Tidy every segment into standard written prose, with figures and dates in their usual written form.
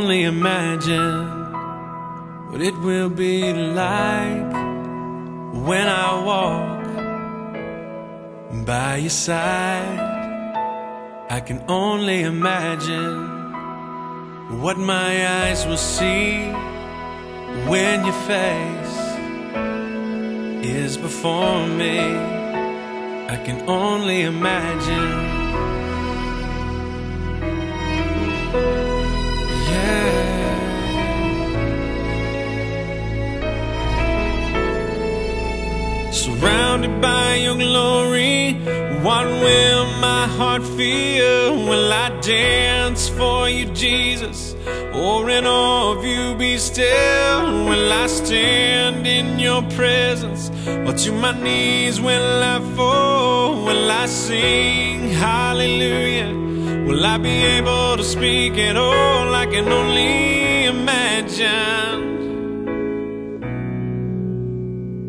only imagine what it will be like when I walk by your side. I can only imagine what my eyes will see when your face is before me. I can only imagine. Surrounded by your glory, what will my heart feel? Will I dance for you, Jesus? Or in awe of you be still? Will I stand in your presence? Or to my knees will I fall? Will I sing hallelujah? Will I be able to speak at all? I can only imagine.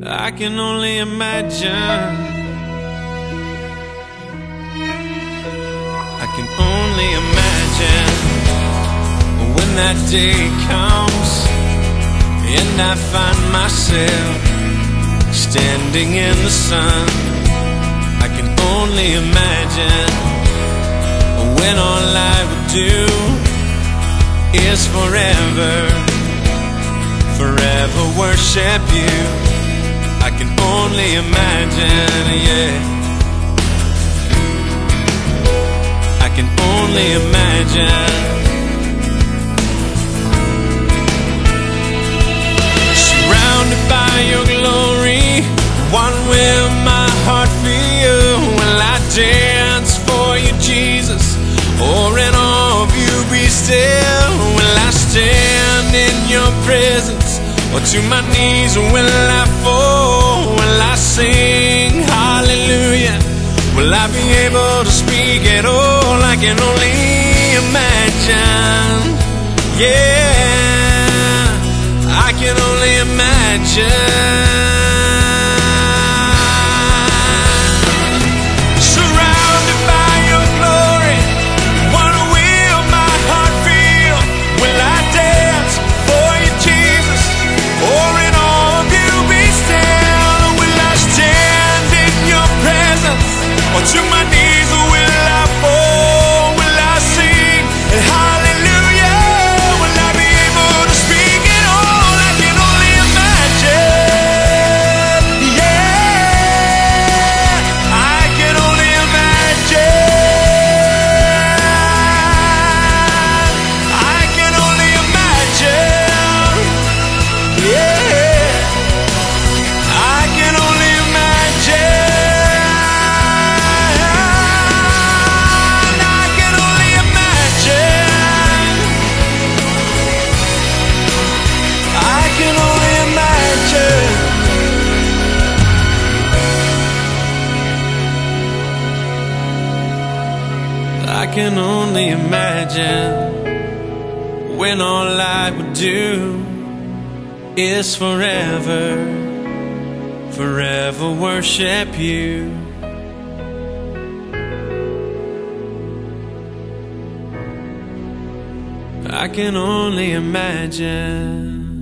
I can only imagine. I can only imagine when that day comes and I find myself standing in the sun. I can only imagine when all I would do is forever, forever worship you. I can only imagine, yeah. I can only imagine. Surrounded by your glory, what will my heart feel? Will I dance for you, Jesus? Or in awe of you be still? Will I stand in your presence? Or to my knees will I fall? Will I sing hallelujah? Will I be able to speak at all? I can only imagine. Yeah, I can only imagine. Surrounded by your glory, what will my heart feel? Will I dance for you, Jesus? Or in awe of you be still? Will I stand in your presence? Or to my knees will I fall? Will I sing hallelujah? Will I be able to speak at all? I can only imagine. Yeah, I can only imagine. I can only imagine. Yeah, I can only imagine. I can only imagine. I can only imagine. I can only imagine when all I would do is forever, forever worship you. I can only imagine.